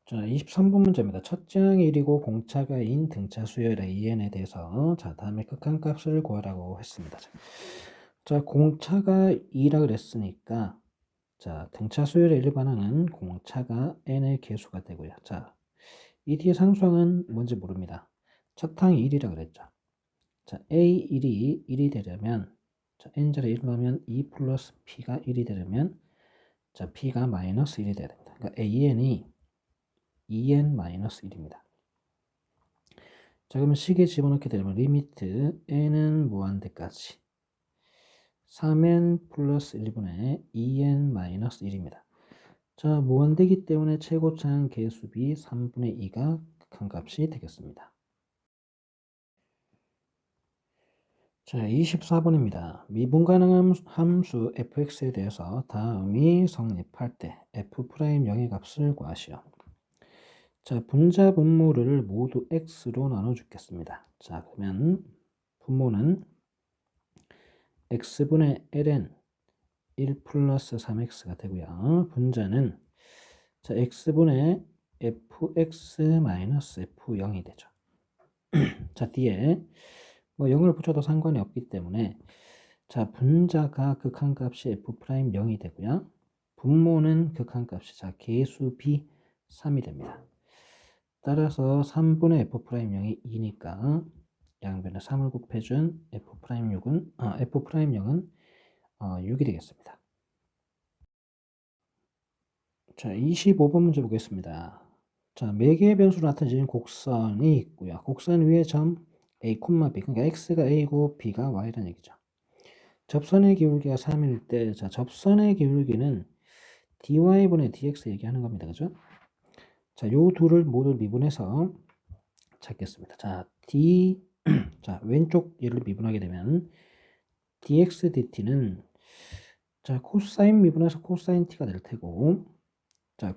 자, 23번 문제입니다. 첫째 항이 1이고 공차가 2인 등차 수열 AN에 대해서 다음에 극한값을 구하라고 했습니다. 자, 공차가 2라 그랬으니까 등차 수열의 일반항은 공차가 n의 개수가 되고요. 이 뒤에 상수항은 뭔지 모릅니다. 첫 항이 1이라 그랬죠. A1이 1이 되려면 n자리 1로 하면 2 플러스 p가 1이 되려면 p가 마이너스 1이 돼야 됩니다. 그러니까 an이 2n-1입니다. 그러면 식에 집어넣게 되면 리미트 n은 무한대까지 3n 플러스 1분의 2n-1입니다. 무한대기 때문에 최고차항 개수비 3분의 2가 극한값이 되겠습니다. 24번입니다. 미분 가능한 함수 fx에 대해서 다음이 성립할 때 f'0의 값을 구하시오. 분자 분모를 모두 x로 나눠 주겠습니다. 그러면 분모는 x분의 ln 1 플러스 3x가 되고요. 분자는 x분의 fx 마이너스 f0이 되죠. 뒤에 0을 붙여도 상관이 없기 때문에 분자가 극한값이 f'0이 되고요. 분모는 극한값이 개수 b 3이 됩니다. 따라서 3분의 f'0이 2니까 양변에 3을 곱해준 f'6은 f'0은 6이 되겠습니다. 25번 문제 보겠습니다. 매개의 변수로 나타내진 곡선이 있고요. 곡선 위에 점 a, b, 그러니까 x가 a고 b가 y라는 얘기죠. 접선의 기울기가 3일 때, 접선의 기울기는 dy분의 dx 얘기하는 겁니다. 그죠? 요 둘을 모두 미분해서 찾겠습니다. 왼쪽 얘를 미분하게 되면 dx dt는 코사인 미분해서 코사인 t가 될 테고,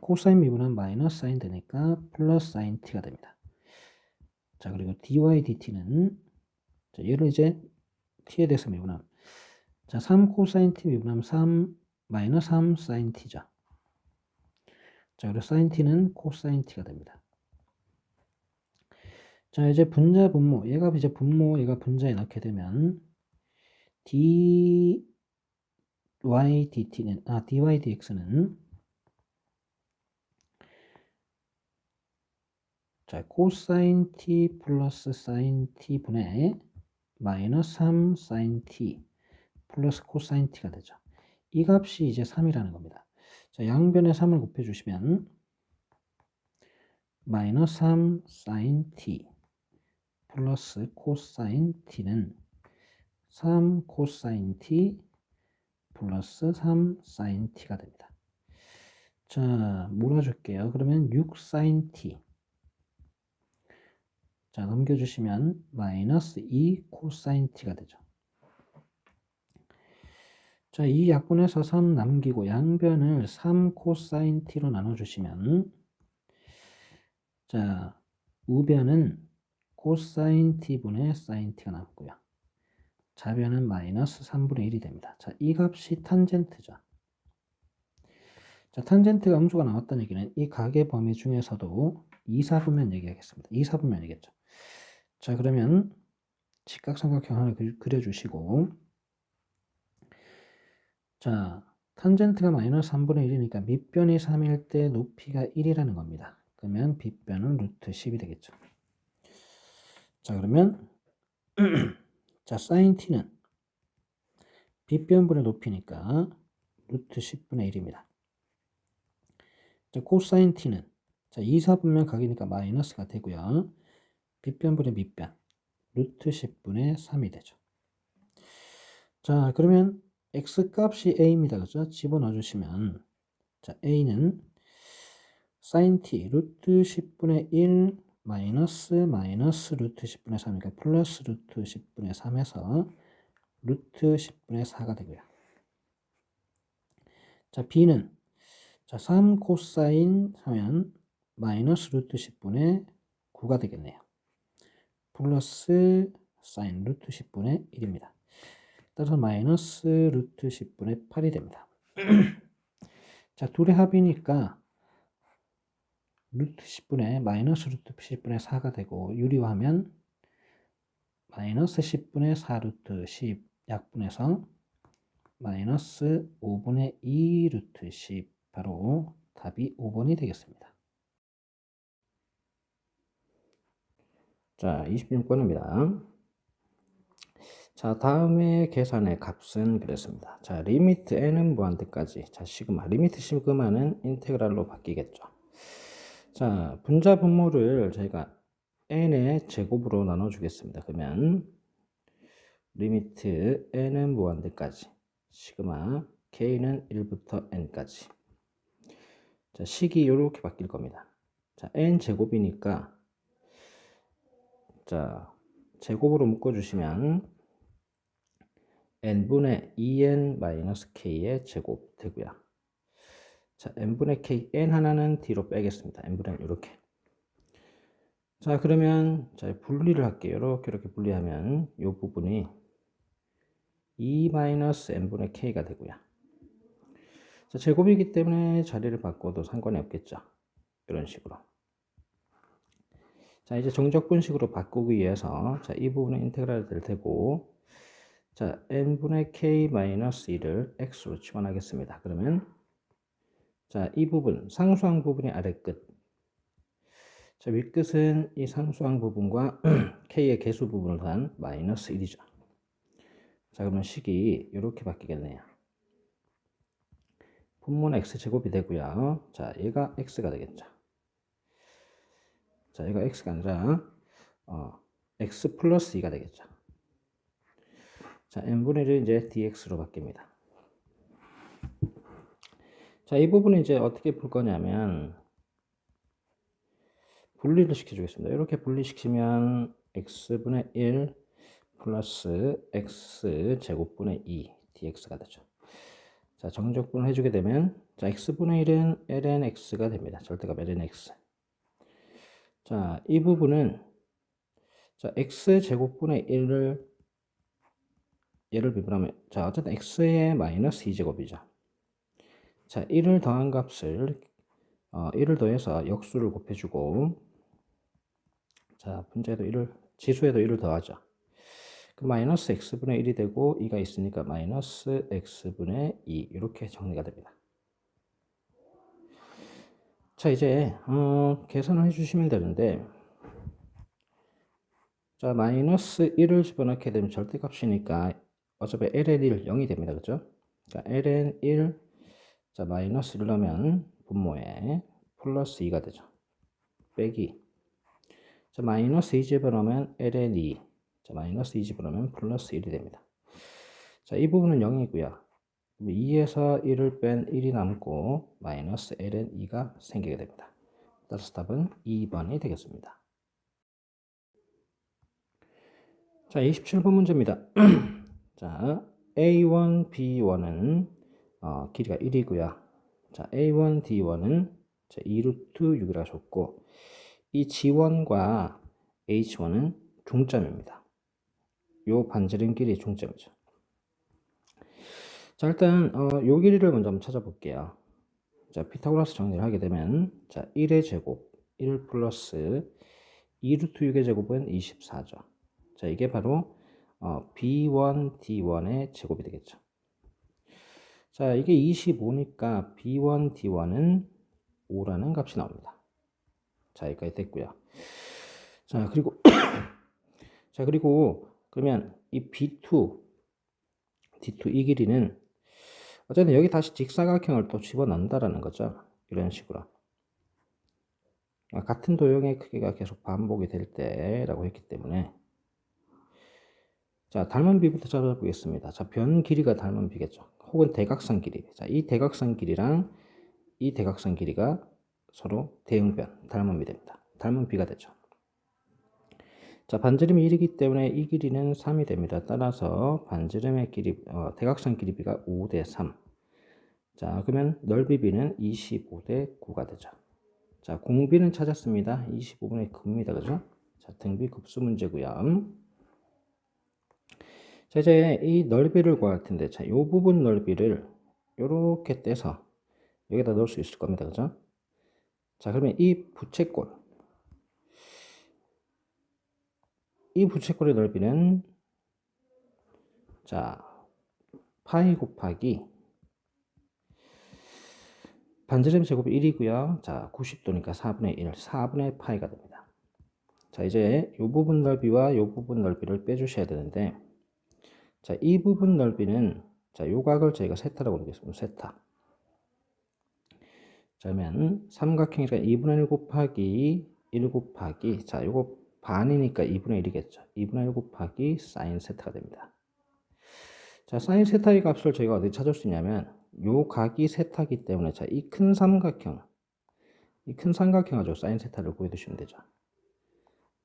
코사인 미분하면 마이너스 사인 되니까 플러스 사인 t가 됩니다. 그리고 dy dt는 얘를 이제 t에 대해서 미분하면 3 코사인 t 미분하면 3 마이너스 3 사인 t죠. 그리고 사인 t는 코사인 t가 됩니다. 이제 분자 분모, 얘가 이제 분모, 얘가 분자에 넣게 되면 dy dt는 dy dx는 코사인 t 플러스 사인 t 분의 마이너스 3 사인 t 플러스 코사인 t가 되죠. 이 값이 이제 3이라는 겁니다. 양변에 3을 곱해주시면 마이너스 3 사인 t 플러스 코사인 t는 3 코사인 t 플러스 3 사인 t가 됩니다. 몰아줄게요. 그러면 6 사인 t. 넘겨주시면 마이너스 2 코사인 t가 되죠. 이 약분에서 3 남기고 양변을 3 코사인 t로 나눠주시면 우변은 코사인 t분의 사인 t가 남고요. 좌변은 마이너스 3분의 1이 됩니다. 이 값이 탄젠트죠. 탄젠트가 음수가 나왔다는 얘기는 이 각의 범위 중에서도 2사분면 얘기하겠습니다. 2사분면이겠죠. 그러면 직각삼각형 하나 그려주시고 탄젠트가 마이너스 3분의 1이니까 밑변이 3일 때 높이가 1이라는 겁니다. 그러면 빗변은 루트 10이 되겠죠. 그러면 사인 t는 빗변분의 높이니까 루트 10분의 1입니다. 코사인 t는 2사분면 각이니까 마이너스가 되고요. 빗변분의 밑변 루트 10분의 3이 되죠. 그러면 x값이 a입니다. 그죠? 집어넣어 주시면 a는 sin t 루트 10분의 1 마이너스 루트 10분의 3이니까 플러스 루트 10분의 3에서 루트 10분의 4가 되고요. b는 3 코사인 하면 마이너스 루트 10분의 9가 되겠네요. 플러스 사인 루트 10분의 1입니다. 따라서 마이너스 루트 10분의 8이 됩니다. 둘의 합이니까 루트 10분의 마이너스 루트 10분의 4가 되고 유리화하면 마이너스 10분의 4 루트 10 약분해서 마이너스 5분의 2 루트 10 바로 답이 5번이 되겠습니다. 자, 26번입니다. 자, 다음에 계산의 값은 그랬습니다. 자, 리미트 n은 무한대까지. 자, 시그마. 리미트 시그마는 인테그랄로 바뀌겠죠. 자, 분자 분모를 저희가 n의 제곱으로 나눠주겠습니다. 그러면 리미트 n은 무한대까지. 시그마 k는 1부터 n까지. 자, 식이 이렇게 바뀔 겁니다. 자, n 제곱이니까 자, 제곱으로 묶어주시면 n분의 2n-k의 제곱 되고요. 자, n분의 k, n 하나는 뒤로 빼겠습니다. n분의 이렇게. 자, 그러면 자, 분리를 할게요. 이렇게 분리하면 이 부분이 2-n분의 k가 되고요. 자, 제곱이기 때문에 자리를 바꿔도 상관이 없겠죠. 이런 식으로. 자, 이제 정적분식으로 바꾸기 위해서 자, 이 부분은 인테그랄이 될 테고 자, n분의 k-1을 x로 치환하겠습니다. 그러면 자, 이 부분, 상수항 부분이 아래 끝. 자, 윗끝은 이 상수항 부분과 k의 개수 부분을 더한 마이너스 1이죠. 자, 그러면 식이 이렇게 바뀌겠네요. 분모는 x제곱이 되고요. 자, 얘가 x가 되겠죠. 자, 얘가 x가 아니라 x 플러스 2가 되겠죠. 자, n분의 1은 이제 dx로 바뀝니다. 자, 이 부분은 이제 어떻게 풀 거냐면 분리를 시켜주겠습니다. 이렇게 분리시키면 x분의 1 플러스 x 제곱분의 2 dx가 되죠. 자, 정적분을 해주게 되면 자, x분의 1은 ln x가 됩니다. 절대값 ln x. 자, 이 부분은 자, x 제곱분의 1을 얘를 비분하면 자, 어쨌든 x의 마이너스 2제곱이죠. 자, 1을 더한 값을 1을 더해서 역수를 곱해주고 자, 분자에도 1을 지수에도 1을 더하죠. 그 마이너스 x분의 1이 되고 2가 있으니까 마이너스 x분의 2 이렇게 정리가 됩니다. 자, 이제 계산을 해주시면 되는데 자, 마이너스 1을 집어넣게 되면 절대값이니까 어차피 ln 1 0이 됩니다. 그죠? 자, ln 1 자, 마이너스 1 넣으면 분모에 플러스 2가 되죠. 빼기 자, 마이너스 2 집어넣으면 ln 2 자, 마이너스 2 집어넣으면 플러스 1이 됩니다. 자, 이 부분은 0이고요. 2에서 1을 뺀 1이 남고 마이너스 ln 2가 생기게 됩니다. 따라서 답은 2번이 되겠습니다. 자, 27번 문제입니다. 자, A1, B1은 길이가 1이고요. 자, A1, D1은 2루트 6이라 줬고 이 G1과 H1은 중점입니다. 요 반지름 길이 중점이죠. 자, 일단 요 길이를 먼저 한번 찾아볼게요. 자, 피타고라스 정리를 하게 되면 자, 1의 제곱 1 플러스 2루트 6의 제곱은 24죠. 자, 이게 바로 B1, D1의 제곱이 되겠죠. 자, 이게 25니까 B1, D1은 5라는 값이 나옵니다. 자, 여기까지 됐고요. 자, 그리고 자, 그리고 그러면 이 B2, D2 이 길이는 어쨌든 여기 다시 직사각형을 또 집어넣는다라는 거죠. 이런 식으로. 같은 도형의 크기가 계속 반복이 될 때라고 했기 때문에 자, 닮은 비부터 찾아보겠습니다. 자, 변 길이가 닮은 비겠죠. 혹은 대각선 길이. 자, 이 대각선 길이랑 이 대각선 길이가 서로 대응변, 닮은 비 됩니다. 닮은 비가 되죠. 자, 반지름이 1이기 때문에 이 길이는 3이 됩니다. 따라서 반지름의 길이, 대각선 길이비가 5대 3. 자, 그러면 넓이비는 25대 9가 되죠. 자, 공비는 찾았습니다. 25분의 9입니다. 그죠? 자, 등비 급수 문제고요. 자, 이제 이 넓이를 구할 텐데, 자, 요 부분 넓이를 요렇게 떼서 여기다 넣을 수 있을 겁니다. 그죠? 자, 그러면 이 부채꼴의 넓이는 자, 파이 곱하기 반지름 제곱이 1이고요. 자, 90도니까 4분의 1, 4분의 파이가 됩니다. 자, 이제 이 부분 넓이와 이 부분 넓이를 빼주셔야 되는데, 자, 이 부분 넓이는 자, 요 각을 저희가 세타라고 부르겠습니다. 세타. 자, 그러면 삼각형이니까 2분의 1 곱하기 1 곱하기, 자, 요거 반이니까 2분의 1이겠죠. 2분의 1 곱하기 사인 세타가 됩니다. 자, 사인 세타의 값을 저희가 어디 찾을 수 있냐면, 요 각이 세타기 때문에, 자, 이 큰 삼각형 가지고 사인 세타를 구해두시면 되죠.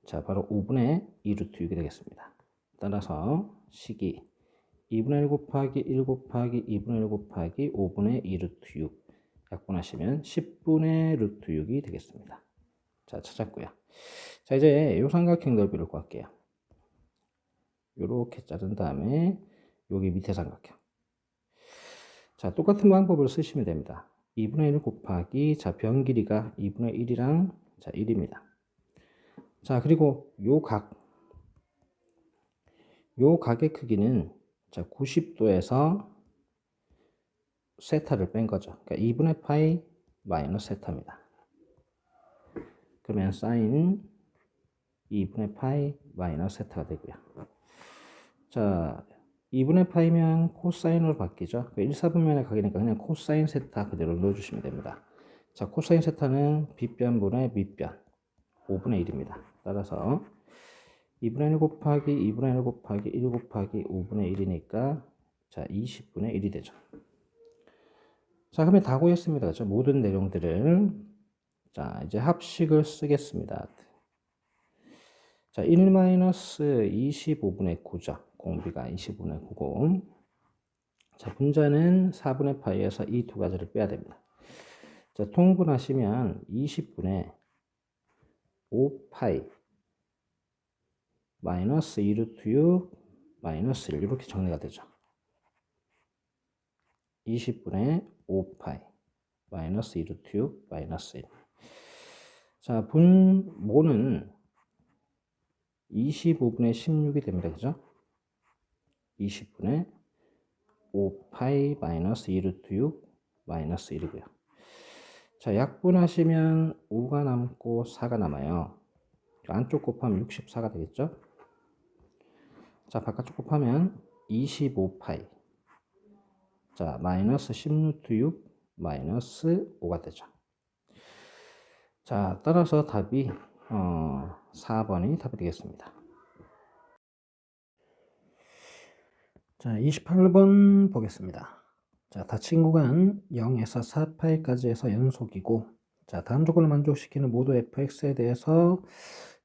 자, 바로 5분의 2 루트 6이 되겠습니다. 따라서 식이 2분의 1 곱하기 1 곱하기 2분의 1 곱하기 5분의 2 루트 6 약분하시면 10분의 루트 6이 되겠습니다. 자, 찾았고요. 자, 이제 요 삼각형 넓이를 구할게요. 요렇게 자른 다음에 여기 밑에 삼각형. 자, 똑같은 방법을 쓰시면 됩니다. 2분의 1 곱하기, 자, 변 길이가 2분의 1이랑, 자, 1입니다. 자, 그리고 요 각의 크기는, 자, 90도에서 세타를 뺀 거죠. 그러니까 2분의 파이 마이너스 세타입니다. 그러면 사인 2분의 파이 마이너스 세타가 되고요. 자, 2분의 파이면 코사인으로 바뀌죠. 1, 4분면에 가기니까 그냥 코사인 세타 그대로 넣어주시면 됩니다. 자, 코사인 세타는 빗변분의 밑변 5분의 1입니다. 따라서 2분의 1 곱하기 2분의 1 곱하기 1 곱하기 5분의 1이니까 자, 20분의 1이 되죠. 자, 그러면 다 구했습니다. 그렇죠? 모든 내용들을. 자, 이제 합식을 쓰겠습니다. 자, 1-25분의 9죠. 공비가 25분의 9고. 자, 분자는 4분의 파이에서 이 두 가지를 빼야 됩니다. 자, 통분하시면 20분의 5파이 마이너스 2루트 6 마이너스 1 이렇게 정리가 되죠. 20분의 5파이 마이너스 2루트 6 마이너스 1. 자, 모는 25분의 16이 됩니다. 그죠? 20분의 5파이 마이너스 2루트 6 마이너스 1이고요. 자, 약분하시면 5가 남고 4가 남아요. 안쪽 곱하면 64가 되겠죠? 자, 바깥쪽 곱하면 25파이. 자, 마이너스 10루트 6 마이너스 5가 되죠. 자, 따라서 답이 4번이 답이 되겠습니다. 자, 28번 보겠습니다. 자, 닫힌 구간 0에서 4파이까지 해서 연속이고, 자, 다음 조건을 만족시키는 모두 fx에 대해서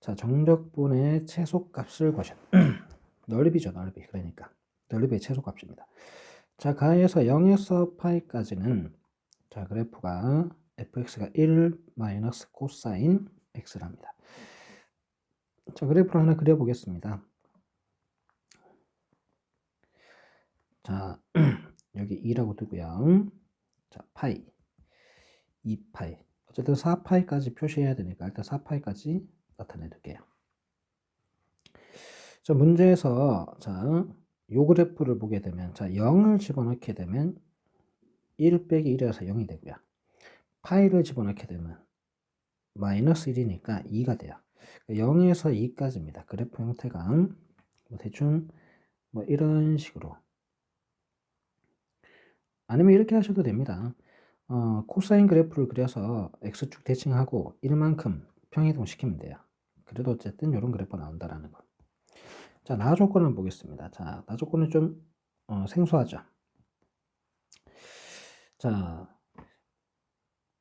자, 정적분의 최소값을 구하셨. 넓이죠, 넓이. 그러니까 넓이의 최소값입니다. 자, 가에서 0에서 파이까지는 자, 그래프가 fx가 1 마이너스 코사인 x랍니다. 자, 그래프를 하나 그려보겠습니다. 자, 여기 2라고 두고요. 자, 파이 2파이. 어쨌든 4파이까지 표시해야 되니까 일단 4파이까지 나타내 둘게요. 자, 문제에서 자, 요 그래프를 보게 되면 자, 0을 집어넣게 되면 1 빼기 1이라서 0이 되고요. 파이를 집어넣게 되면 마이너스 1이니까 2가 돼요. 0에서 2까지입니다. 그래프 형태가 뭐 대충 뭐 이런 식으로, 아니면 이렇게 하셔도 됩니다. 코사인 그래프를 그려서 x축 대칭하고 1만큼 평이동 시키면 돼요. 그래도 어쨌든 이런 그래프가 나온다라는 거. 자, 나 조건을 보겠습니다. 자, 나 조건은 좀 생소하죠. 자,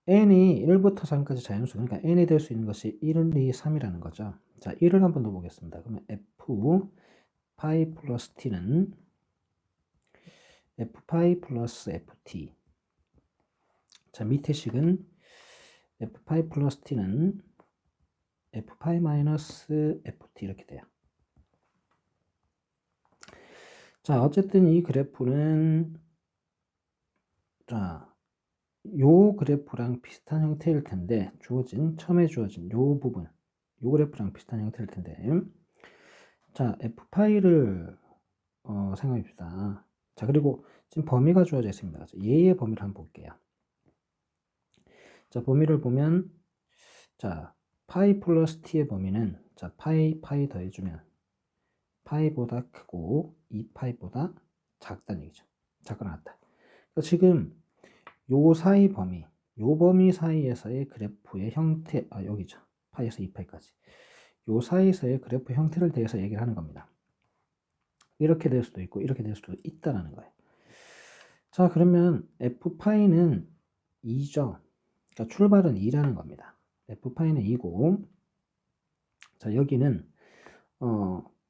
n이 1부터 3까지 자연수, 그러니까 n이 될 수 있는 것이 1, 2, 3이라는 거죠. 자, 1을 한번 더 보겠습니다. 그러면 f 파이 플러스 t는 f 파이 플러스 ft. 자, 밑에 식은 f 파이 플러스 t는 f 파이 마이너스 ft 이렇게 돼요. 자, 어쨌든 이 그래프는 자, 요 그래프랑 비슷한 형태일 텐데 처음에 주어진 요 부분 요 그래프랑 비슷한 형태일 텐데 자 f파이를 생각해 봅시다. 자 그리고 지금 범위가 주어져 있습니다. 얘의 범위를 한번 볼게요. 자 범위를 보면 자 파이 플러스 t의 범위는 자 파이 더해주면 파이보다 크고 2파이보다 작다는 얘기죠. 작거나 같다. 지금 요 사이 범위 요 범위 사이에서의 그래프의 형태 여기죠. 파이에서 2파이까지 요 사이에서의 그래프 형태를 대해서 얘기를 하는 겁니다. 이렇게 될 수도 있고 이렇게 될 수도 있다라는 거예요. 자 그러면 f파이는 2죠. 그러니까 출발은 2라는 겁니다. f파이는 2고 자 여기는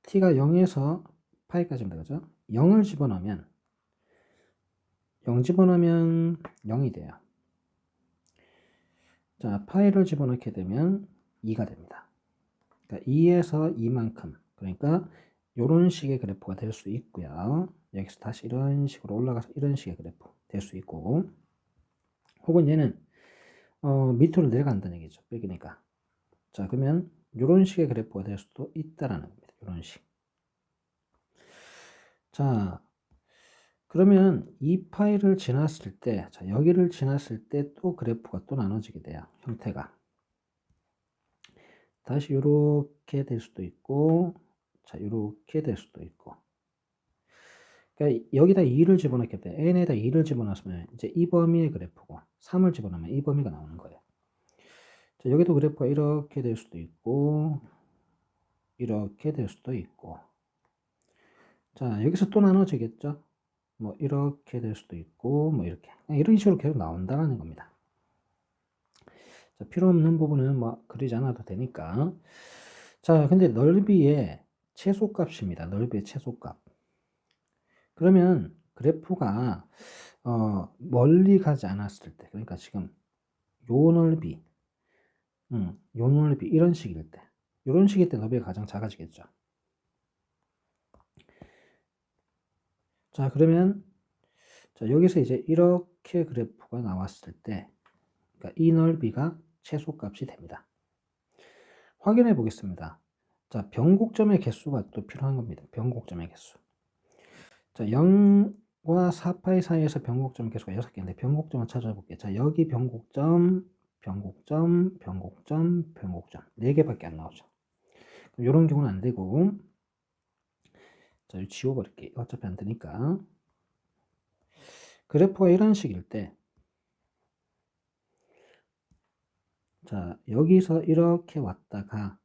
t가 0에서 파이까지입니다. 그죠? 0을 집어넣으면 0 집어넣으면 0이 돼요. 자 파이를 집어넣게 되면 2가 됩니다. 그러니까 2에서 2만큼 그러니까 이런 식의 그래프가 될 수 있고요. 여기서 다시 이런 식으로 올라가서 이런 식의 그래프 될 수 있고 혹은 얘는 밑으로 내려간다는 얘기죠. 빼기니까. 자 그러면 이런 식의 그래프가 될 수도 있다라는 겁니다. 이런 식. 자 그러면 이 파일을 지났을 때, 자 여기를 지났을 때 또 그래프가 또 나눠지게 돼요. 형태가. 다시 이렇게 될 수도 있고, 자 이렇게 될 수도 있고. 그러니까 여기다 2를 집어넣게 돼. n에다 2를 집어넣으면 이제 이 범위의 그래프고 3을 집어넣으면 이 범위가 나오는 거예요. 자, 여기도 그래프가 이렇게 될 수도 있고 이렇게 될 수도 있고 자 여기서 또 나눠지겠죠. 뭐 이렇게 될 수도 있고 뭐 이렇게 이런 식으로 계속 나온다는 겁니다. 자, 필요 없는 부분은 뭐 그리지 않아도 되니까. 자 근데 넓이의 최소값입니다. 넓이의 최소값. 그러면 그래프가 멀리 가지 않았을 때 그러니까 지금 요 넓이 요 넓이 이런 식일 때 이런 식일 때 넓이가 가장 작아지겠죠. 자 그러면 자 여기서 이제 이렇게 그래프가 나왔을 때 그러니까 이 넓이가 최소값이 됩니다. 확인해 보겠습니다. 자 변곡점의 개수가 또 필요한 겁니다. 변곡점의 개수. 자 0과 4파이 사이에서 변곡점 개수가 6개인데 변곡점을 찾아볼게요. 자 여기 변곡점 4개밖에 안 나오죠. 이런 경우는 안 되고 자 이거 지워버릴게요. 어차피 안 되니까. 그래프가 이런 식일 때 자 여기서 이렇게 왔다가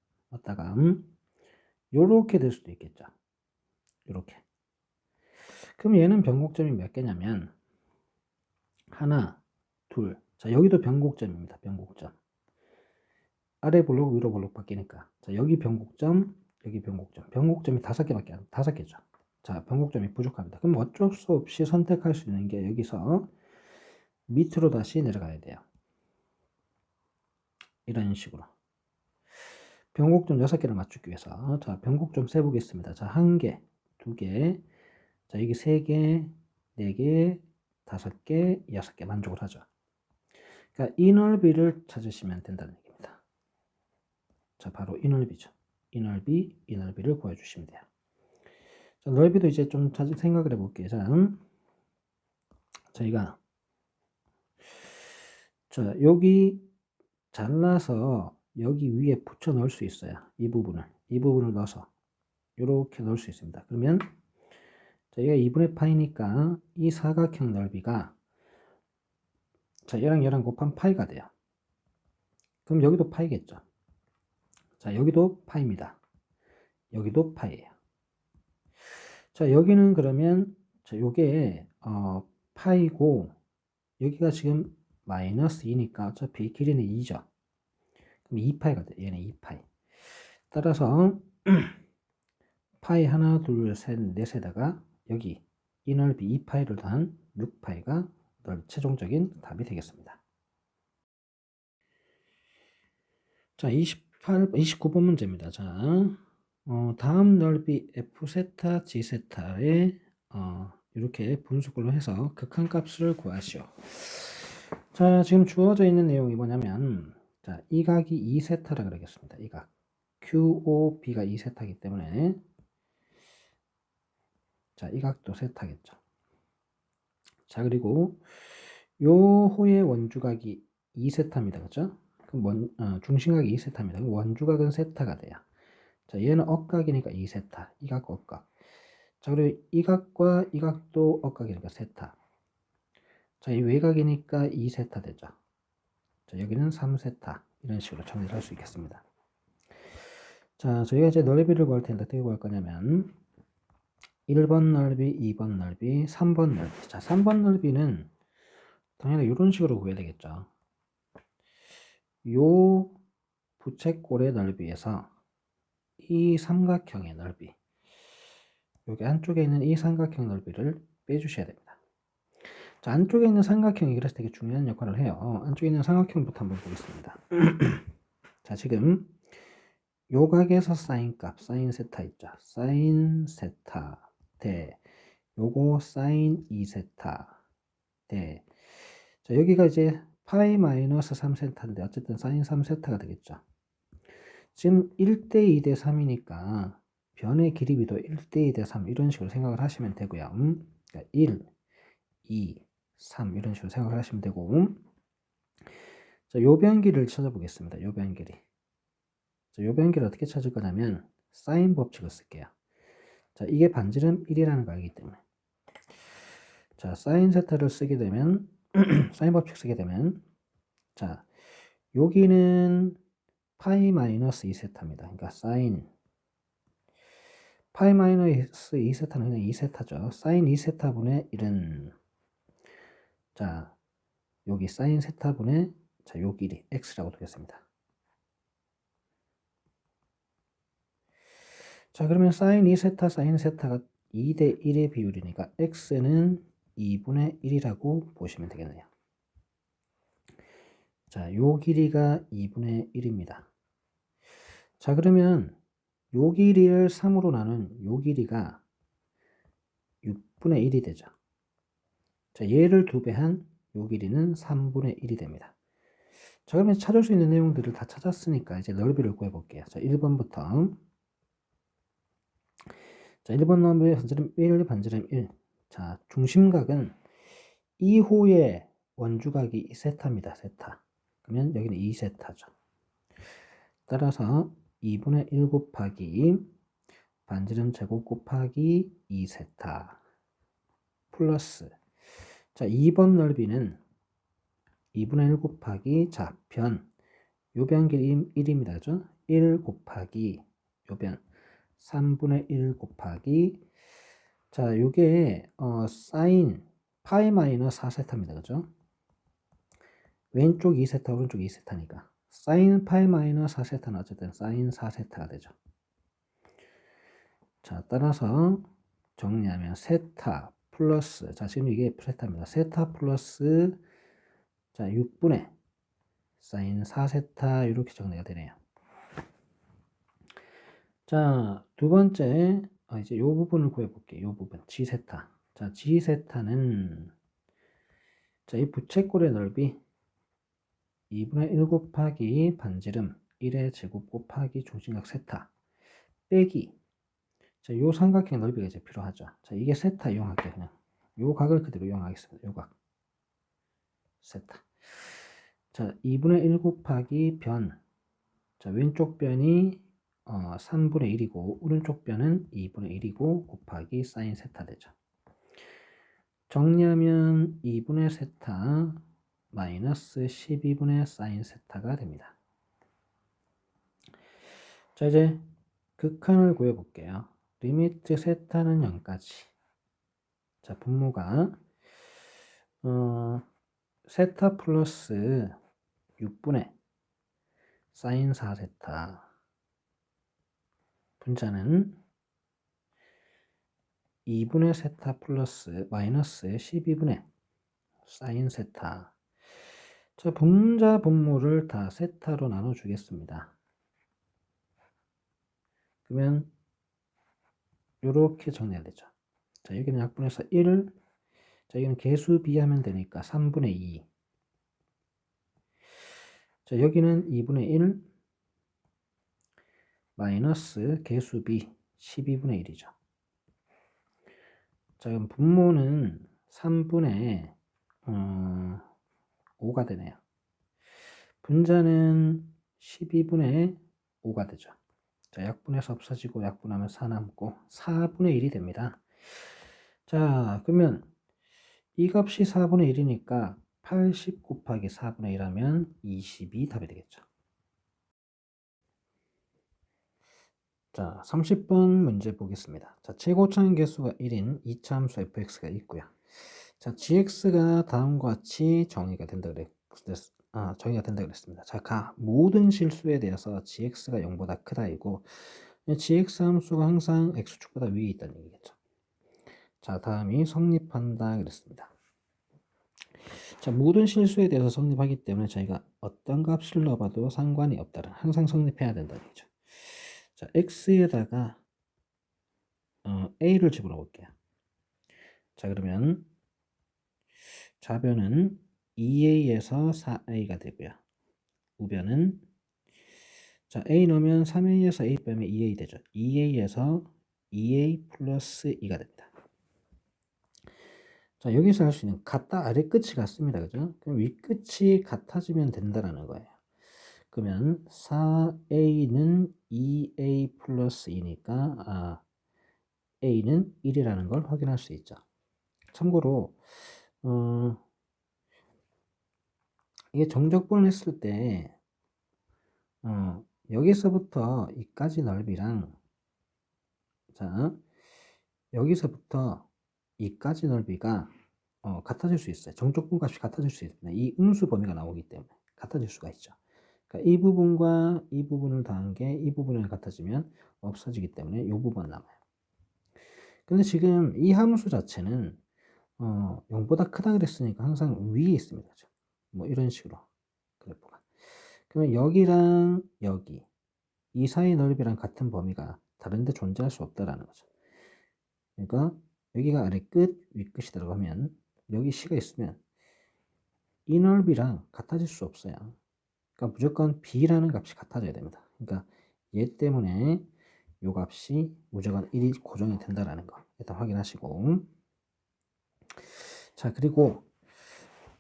요렇게 될 수도 있겠죠. 요렇게. 그럼 얘는 변곡점이 몇 개냐면 하나, 둘. 자 여기도 변곡점입니다. 변곡점. 아래 블록 위로 블록 바뀌니까. 자 여기 변곡점, 여기 변곡점. 변곡점이 5개밖에 안 5개죠. 자 변곡점이 부족합니다. 그럼 어쩔 수 없이 선택할 수 있는 게 여기서 밑으로 다시 내려가야 돼요. 이런 식으로. 변곡점 6개를 맞추기 위해서 자 변곡점 세보겠습니다. 자 1개, 2개, 자 여기 3개, 4개, 5개, 6개 만족을 하죠. 그러니까 이 넓이를 찾으시면 된다는 얘기입니다. 자 바로 이 넓이죠. 이 넓이를 구해주시면 돼요. 자, 넓이도 이제 좀 생각을 해볼게요. 자, 저희가 자 여기 잘라서 여기 위에 붙여 넣을 수 있어요. 이 부분을 넣어서 이렇게 넣을 수 있습니다. 그러면 자, 얘가 2분의 파이니까 이 사각형 넓이가 자, 얘랑 곱한 파이가 돼요. 그럼 여기도 파이겠죠. 자, 여기도 파이입니다. 여기도 파이예요. 자, 여기는 그러면 자, 요게 파이고 여기가 지금 마이너스 2니까 어차피 길이는 2죠. 그럼 2파이가 돼요. 얘는 2파이. 따라서 파이 하나, 둘, 셋, 넷에다가 여기 이 넓이 2파이를 더한 6파이가 최종적인 답이 되겠습니다. 자, 29번 문제입니다. 자, 다음 넓이 F세타, G세타에 이렇게 분수꼴로 해서 극한값을 구하시오. 자, 지금 주어져 있는 내용이 뭐냐면, 자, 이 각이 2세타라 그러겠습니다. 이 각. QOB가 2세타이기 때문에, 자, 이 각도 세타겠죠. 자, 그리고 요 호의 원주각이 2세타입니다. 그죠? 그럼 중심각이 2세타입니다. 그럼 원주각은 세타가 돼요. 자, 얘는 억각이니까 2세타. 이 각 억각. 자, 그리고 이 각과 이 각도 억각이니까 세타. 자, 이 외곽이니까 2세타 되죠. 자, 여기는 3세타. 이런 식으로 정리를 할 수 있겠습니다. 자, 저희가 이제 넓이를 구할 텐데 어떻게 구할 거냐면 1번 넓이, 2번 넓이, 3번 넓이. 자, 3번 넓이는 당연히 이런 식으로 구해야 되겠죠. 요 부채꼴의 넓이에서 이 삼각형의 넓이, 여기 안쪽에 있는 이 삼각형 넓이를 빼주셔야 됩니다. 자, 안쪽에 있는 삼각형이 그래서 되게 중요한 역할을 해요. 안쪽에 있는 삼각형부터 한번 보겠습니다. 자, 지금 요 각에서 사인 값, 사인 세타 있죠. 사인 세타 대 요거 사인 2세타 대, 자, 여기가 이제 파이 마이너스 3세타인데 어쨌든 사인 3세타가 되겠죠. 지금 1대 2대 3이니까 변의 길이비도 1대 2대 3 이런 식으로 생각을 하시면 되고요. 그러니까 1, 2, 3 이런 식으로 생각을 하시면 되고, 자, 요 변기를 찾아보겠습니다. 요 변기리. 자, 요 변기를 어떻게 찾을 거냐면 사인 법칙을 쓸게요. 자, 이게 반지름 1이라는 거 알기 때문에, 자, 사인 세타를 쓰게 되면 사인 법칙 쓰게 되면, 자, 여기는 파이 마이너스 2세타입니다. 그러니까 사인 파이 마이너스 2세타는 그냥 2세타죠. 사인 2세타분의 1은, 자, 여기 사인 세타분의, 자, 요 길이 x라고 두겠습니다. 자, 그러면 사인 2세타, 사인 세타가 2대 1의 비율이니까 x는 2분의 1이라고 보시면 되겠네요. 자, 요 길이가 2분의 1입니다. 자, 그러면 요 길이를 3으로 나눈 요 길이가 6분의 1이 되죠. 자, 얘를 2배한 요 길이는 3분의 1이 됩니다. 자, 그러면 찾을 수 있는 내용들을 다 찾았으니까 이제 넓이를 구해볼게요. 자, 1번부터. 자, 1번 넓이 반지름 1, 반지름 1. 자, 중심각은 2호의 원주각이 세타입니다. 세타. 그러면 여기는 2세타죠. 따라서 2분의 1 곱하기 반지름 제곱 곱하기 2세타 플러스, 자, 2번 넓이는 2분의 1 곱하기, 자, 요 변 길이 1입니다. 그죠? 1 곱하기 요 변 3분의 1 곱하기, 자, 요게 사인 파이 마이너스 4세타입니다. 그죠? 왼쪽 2세타, 오른쪽 2세타니까 사인 파이 마이너스 4세타는 어쨌든 사인 4세타가 되죠. 자, 따라서 정리하면 세타 플러스, 자, 지금 이게 세타입니다. 세타 플러스, 자, 6분의 사인 4세타 이렇게 정리가 되네요. 자, 두 번째, 이제 요 부분을 구해볼게요. 요 부분, G세타. 자, G세타는, 자, 이 부채꼴의 넓이 2분의 1 곱하기 반지름 1의 제곱 곱하기 중심각 세타 빼기, 자, 요 삼각형 넓이가 이제 필요하죠. 자, 이게 세타 이용할게요. 그냥 요 각을 그대로 이용하겠습니다. 요 각 세타. 자, 2분의 1 곱하기 변, 자, 왼쪽 변이 3분의 1이고 오른쪽 변은 2분의 1이고 곱하기 사인 세타 되죠. 정리하면 2분의 세타 마이너스 12분의 사인 세타가 됩니다. 자, 이제 극한을 구해볼게요. 리미트 세타는 0까지. 자, 분모가 세타 플러스 6분의 사인 4세타, 분자는 2분의 세타 플러스 마이너스 12분의 사인 세타. 자, 분자 분모를 다 세타로 나눠주겠습니다. 그러면 이렇게 정리해야 되죠. 자, 여기는 약분해서 1, 자, 여기는 개수 비하면 되니까 3분의 2. 자, 여기는 2분의 1 마이너스 개수비 12분의 1이죠. 자, 그럼 분모는 3분의 5가 되네요. 분자는 12분의 5가 되죠. 자, 약분해서 없어지고 약분하면 4 남고 4분의 1이 됩니다. 자, 그러면 이 값이 4분의 1이니까 80 곱하기 4분의 1 하면 22 답이 되겠죠. 자, 30번 문제 보겠습니다. 자, 최고차항 개수가 1인 2차 함수 fx가 있고요. 자, gx가 다음과 같이 정의가 된다 그랬습니다. 자, 모든 실수에 대해서 gx가 0보다 크다이고 gx 함수가 항상 x축보다 위에 있다는 얘기겠죠. 자, 다음이 성립한다 그랬습니다. 자, 모든 실수에 대해서 성립하기 때문에 저희가 어떤 값을 넣어봐도 상관이 없다는, 항상 성립해야 된다는 얘기죠. 자, x에다가 a를 집어넣어 볼게요. 자, 그러면 좌변은 2a에서 4a가 되고요. 우변은 자, a 넣으면 3a에서 a 빼면 2a 되죠. 2a에서 2a 플러스 2가 됩니다. 자, 여기서 할 수 있는 같다 아래 끝이 같습니다. 그죠? 그럼 위 끝이 같아지면 된다라는 거예요. 그러면 4a는 2a 플러스 2니까 a는 1이라는 걸 확인할 수 있죠. 참고로 이게 정적분을 했을 때 여기서부터 이까지 넓이랑 자, 여기서부터 이까지 넓이가 같아질 수 있어요. 정적분 값이 같아질 수 있습니다. 이 음수 범위가 나오기 때문에 같아질 수가 있죠. 그러니까 이 부분과 이 부분을 더한 게 이 부분을 같아지면 없어지기 때문에 이 부분 남아요. 근데 지금 이 함수 자체는 0보다 크다 그랬으니까 항상 위에 있습니다. 뭐 이런 식으로 그래프가. 그러면 여기랑 여기 이 사이 넓이랑 같은 범위가 다른데 존재할 수 없다라는 거죠. 그러니까 여기가 아래 끝, 위 끝이라고 하면 여기 C가 있으면 이 넓이랑 같아질 수 없어요. 그러니까 무조건 B라는 값이 같아져야 됩니다. 그러니까 얘 때문에 이 값이 무조건 1이 고정이 된다라는 거 일단 확인하시고 자 그리고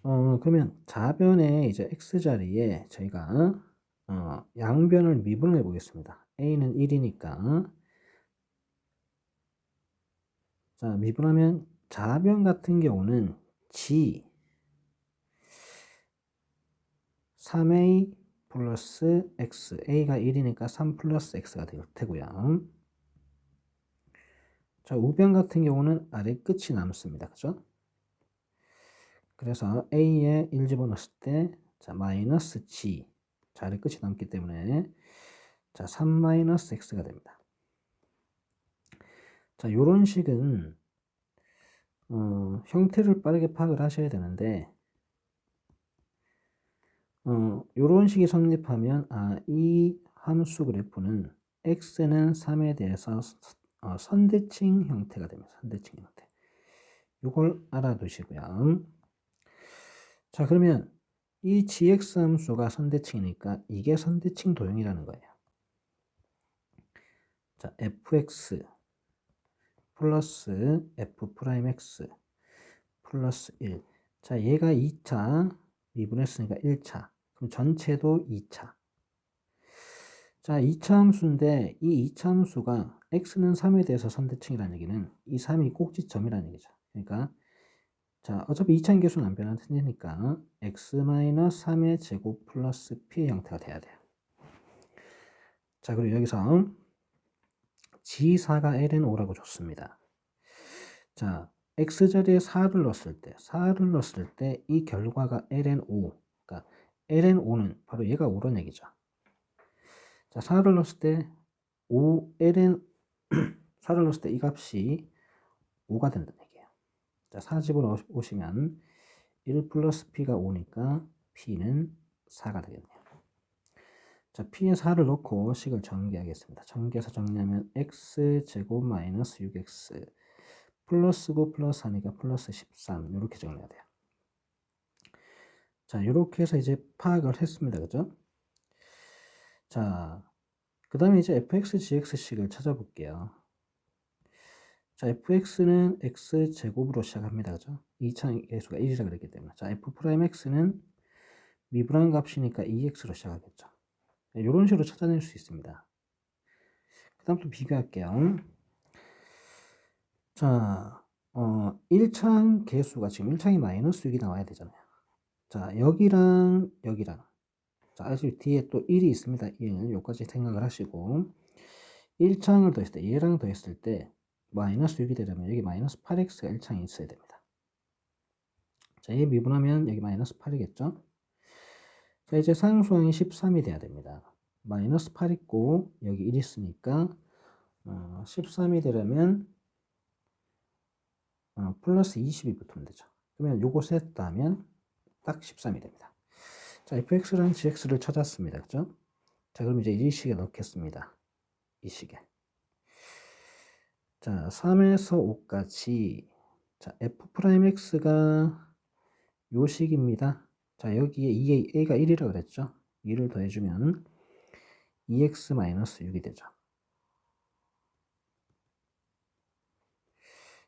그러면 좌변에 이제 x자리에 저희가 양변을 미분을 해보겠습니다. a는 1이니까 자 미분하면 좌변 같은 경우는 g 3a 플러스 x a가 1이니까 3 플러스 x가 될 테고요. 자 우변 같은 경우는 아래 끝이 남습니다. 그죠? 그래서 a에 1 집어넣었을 때 자 마이너스 g 자 아래 끝이 남기 때문에 자 3 마이너스 x가 됩니다. 자 요런 식은 형태를 빠르게 파악을 하셔야 되는데 요런 식이 성립하면 이 함수 그래프는 x는 3에 대해서 선대칭 형태가 됩니다. 선대칭 형태. 이걸 알아두시고요. 자 그러면 이 gx 함수가 선대칭이니까 이게 선대칭 도형이라는 거예요. 자 fx 플러스 f'x 플러스 1. 자 얘가 2차 미분했으니까 1차. 그럼 전체도 2차. 자 2차 함수인데 이 2차 함수가 x는 3에 대해서 선대칭이라는 얘기는 이 3이 꼭지점이라는 얘기죠. 그러니까 자 어차피 2차 인계수는 안 변하니까 x-3의 제곱 플러스 p의 형태가 돼야 돼요. 자 그리고 여기서 g4가 ln 5라고 줬습니다. 자 x자리에 4를 넣었을 때 이 결과가 ln 5 그러니까 ln 5는 바로 얘가 5란 얘기죠. 자 4를 넣었을 때 5 ln 4를 넣었을 때 이 값이 5가 된다는 얘기예요. 자 4 집어넣으시면 1 플러스 p가 5니까 p는 4가 되겠네요. 자 p에 4를 넣고 식을 전개하겠습니다. 전개해서 정리하면 x제곱 마이너스 6x 플러스 9 플러스 4니까 플러스 13 이렇게 정리해야 돼요. 자, 이렇게 해서 이제 파악을 했습니다. 그죠? 자, 그 다음에 이제 fx, gx식을 찾아볼게요. 자, fx는 x제곱으로 시작합니다. 그죠? 2차항 계수가 1이라 그랬기 때문에. 자, f'x는 미분한 값이니까 2x로 시작하겠죠. 이런 식으로 찾아낼 수 있습니다. 그 다음 또 비교할게요. 자, 1차항 계수가 지금 1차항이 마이너스 6이 나와야 되잖아요. 자, 여기랑 여기랑. 자, 아직 뒤에 또 1이 있습니다. 1. 여기까지 생각을 하시고. 1차항을 더했을 때, 얘랑 더했을 때, 마이너스 6이 되려면 여기 마이너스 8x가 1차항에 있어야 됩니다. 자, 얘 미분하면 여기 마이너스 8이겠죠? 자, 이제 상수항이 13이 돼야 됩니다. 마이너스 8 있고, 여기 1 있으니까, 13이 되려면, 플러스 20이 붙으면 되죠. 그러면 요거 셋 다하면 딱 13이 됩니다. 자, fx랑 gx를 찾았습니다. 그죠? 자, 그럼 이제 이 식에 넣겠습니다. 이 식에. 자, 3에서 5까지. 자, f'x가 요 식입니다. 자, 여기에 a가 1이라고 그랬죠? 2를 더해주면 2x-6이 되죠.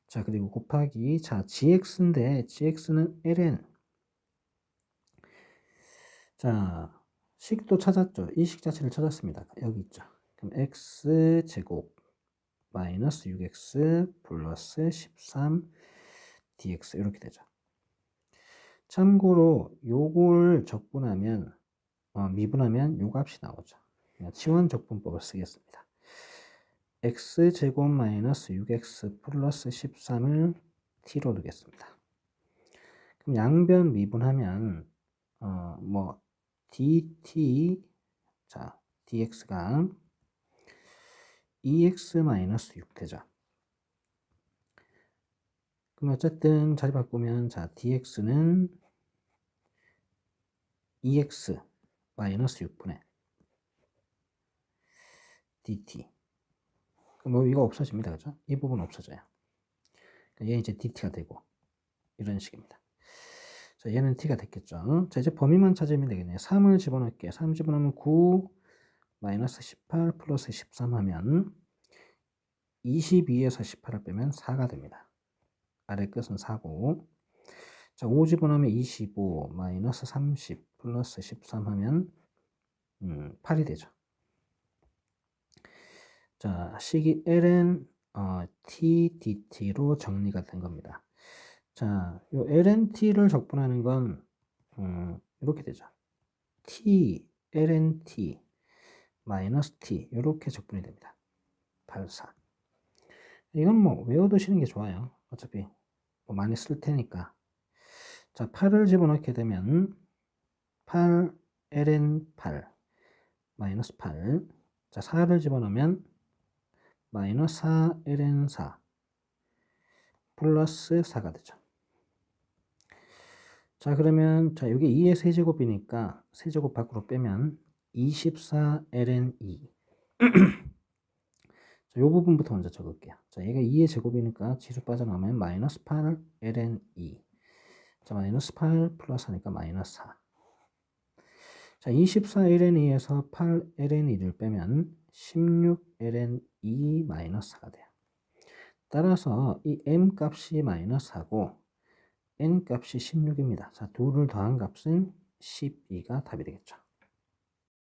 자, 그리고 곱하기, 자, gx인데, gx는 ln. 자, 식도 찾았죠? 이 식 자체를 찾았습니다. 여기 있죠. 그럼 x제곱 마이너스 6x 플러스 13 dx 이렇게 되죠. 참고로 요걸 적분하면 미분하면 요 값이 나오죠. 치환 적분법을 쓰겠습니다. x제곱 마이너스 6x 플러스 13을 t로 두겠습니다. 그럼 양변 미분하면 dt 자 dx가 2x 마이너스 6 되죠. 그럼 어쨌든 자리 바꾸면 자 dx는 2x 마이너스 6분의 dt. 그럼 이거 없어집니다. 그죠? 이 부분 없어져요. 얘 이제 dt가 되고 이런 식입니다. 자, 얘는 t가 됐겠죠. 자, 이제 범위만 찾으면 되겠네요. 3을 집어넣을게요. 3 집어넣으면 9 마이너스 18 플러스 13 하면 22에서 18을 빼면 4가 됩니다. 아래 끝은 4고. 자, 5 집어넣으면 25 마이너스 30 플러스 13 하면 8이 되죠. 자, 식이 ln t dt로 정리가 된 겁니다. 자, 요 ln t를 적분하는 건 이렇게 되죠. t ln t 마이너스 t 이렇게 적분이 됩니다. 84. 이건 뭐 외워두시는 게 좋아요. 어차피 뭐 많이 쓸 테니까. 자, 8을 집어넣게 되면 8 ln 8 마이너스 8. 자, 4를 집어넣으면 마이너스 4 ln 4 플러스 4가 되죠. 자, 그러면 자, 여기 2의 세제곱이니까 세제곱 밖으로 빼면 24 ln 2. 자, 요 부분부터 먼저 적을게요. 자, 얘가 2의 제곱이니까 지수 빠져나오면 마이너스 8 ln 2. 자, 마이너스 8 플러스 하니까 마이너스 4. 자, 24 ln 2에서 8 ln 2를 빼면 16 ln 2 마이너스 4가 돼요. 따라서 이 m 값이 마이너스 4고 n 값이 16입니다. 자, 둘을 더한 값은 12가 답이 되겠죠.